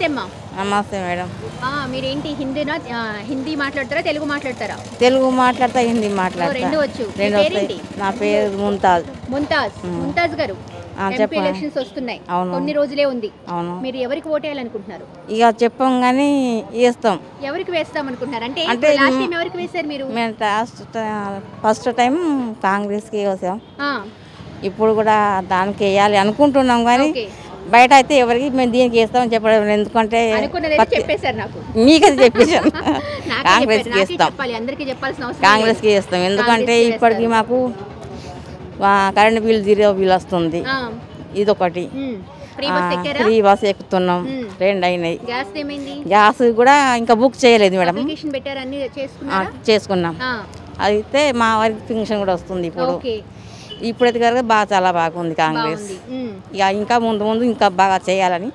నమస్తే అమ్మా. నమస్తే మేడం. మీరేంటి హిందీ మాట్లాడతారా తెలుగు మాట్లాడతారా? తెలుగు మాట్లాడతా, హిందీ మాట్లాడతా. రెండు వచ్చు. రెండు వస్తాయి. నా పేరు ముంతాజ్. ముంతాజ్ గారు, ఎంపీ ఎలక్షన్స్ వస్తున్నాయి, కొన్ని రోజులే ఉంది. మీరు ఎవరికి ఓటేయాలనుకుంటున్నారు? ఇక చెప్పం కానీ వేస్తాం. ఎవరికి వేస్తాం అనుకుంటున్నారు? అంటే లాస్ట్ టైం ఎవరికి వేశారు మీరు? మేము ఫస్ట్ టైం కాంగ్రెస్కి వేసాం. ఇప్పుడు కూడా దానికి వేయాలి అనుకుంటున్నాం కానీ బయట అయితే ఎవరికి మేము దీనికి వేస్తామని చెప్పడం. ఎందుకంటే మీకది చెప్పేసాను. కాంగ్రెస్కి వేస్తాం. కాంగ్రెస్కి వేస్తాం ఎందుకంటే ఇప్పటికి మాకు కరెంట్ బిల్ 0 బిల్ వస్తుంది. ఇదొకటి. Free bus ఎక్కుతున్నాం. 2 అయినాయి. గ్యాస్ కూడా ఇంకా బుక్ చేయలేదు మేడం. చేసుకున్నాం. అయితే మా వారికి పెన్షన్ కూడా వస్తుంది ఇప్పుడు. ఇప్పుడైతే కనుక చాలా బాగుంది కాంగ్రెస్. ఇక ఇంకా ముందు ఇంకా బాగా చేయాలని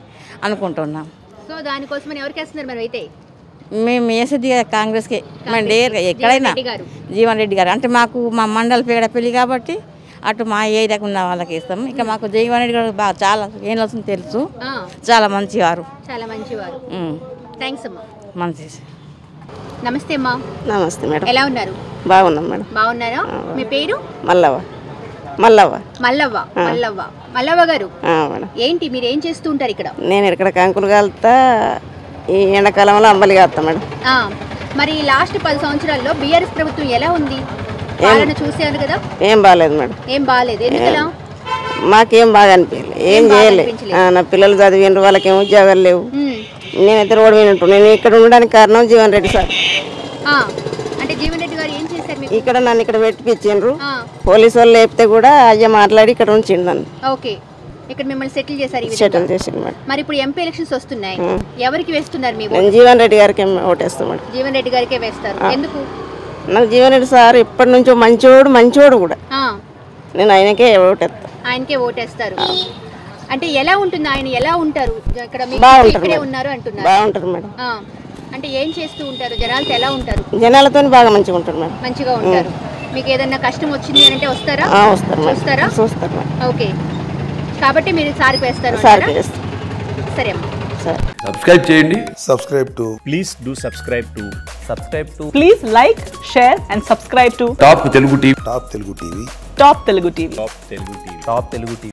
అనుకుంటున్నాం. సో దానికోసం ఎవరికి వేస్తున్నారు మరి? అయితే మేము వేసేది కాంగ్రెస్కే. మేము డేర్గా ఎక్కడైనా జీవన్ రెడ్డి గారు అంటే మాకు మా మండల పేడపల్లి కాబట్టి అటు మా ఏరియాకు ఉన్న వాళ్ళకి వేస్తాం. ఇక మాకు జీవన్ రెడ్డి గారు బాగా చాలా ఏం వస్తుంది తెలుసు. చాలా మంచివారు. మంచి. నమస్తే అమ్మా. నమస్తే మేడం. ఎలా ఉన్నారు? బాగున్నాం మేడం. బాగున్నారా? మీ పేరు? మల్లవ్వ గారు, ఏంటి మీరు ఏం చేస్తూ ఉంటారు ఇక్కడ? నేను ఇక్కడ కంకులు కాలుతా, ఈ ఎండాకాలంలో అంబలి కాస్తా మేడం. మరి లాస్ట్ 10 సంవత్సరాల్లో బీఆర్ఎస్ ప్రభుత్వం ఎలా ఉంది? పాలన చూసారు కదా. ఏం బాగాలేదు మేడం. ఏం బాగాలేదు? ఎందుకలా? మాకేం బాగా అనిపించలేదు, ఏం చేయలేదు. నా పిల్లలు చదివిన వాళ్ళకేం ఉద్యోగాలు లేవు. నేనైతే రోడ్డు మీద ఉంటాను. నేను ఇక్కడ ఉండడానికి కారణం జీవన్ రెడ్డి సార్. అంటే జీవన్ రెడ్డి గారు ఏం చేశారు? ఇక్కడ నన్ను ఇక్కడ పెట్టిపించారు. పోలీసు వాళ్ళు లేపితే కూడా అయ్యా మాట్లాడి ఇక్కడ ఉంచిండు నన్ను. ఓకే, ఇక్కడ మిమ్మల్ని సెటిల్ చేశారు. సెటిల్ చేసిండు మేడం. మరి ఇప్పుడు ఎంపీ ఎలక్షన్స్ వస్తున్నాయి, ఎవరికి వేస్తున్నారు మీరు? నేను జీవన్ రెడ్డి గారికి ఓటేస్తాను మేడం. జీవన్ రెడ్డి గారికే వేస్తారు. ఎందుకు? నాకు జీవన్ రెడ్డి సార్ ఎప్పటి నుంచో మంచోడు కూడా. నేను ఆయనకే ఓటేస్తారు. అంటే ఎలా ఉంటుంది ఆయన? ఎలా ఉంటారు ఇక్కడ? ఉన్నారు అంటున్నారు. బాగుంటారు మేడం. అంటే ఏం చేస్తూ ఉంటారు? జనాలతో ఎలా ఉంటారు? జనాలతో బాగా మంచిగా ఉంటారు మేడం. మంచిగా ఉంటారు. మీకు ఏదన్నా కష్టం వచ్చింది అంటే వస్తారా? చూస్తారు. ఓకే, కాబట్టి మీరు సార్కి వేస్తారు. సరే అమ్మా. సబ్స్క్రైబ్ చేయండి. Please do subscribe to please like, share and subscribe to top Telugu TV. Top Telugu TV.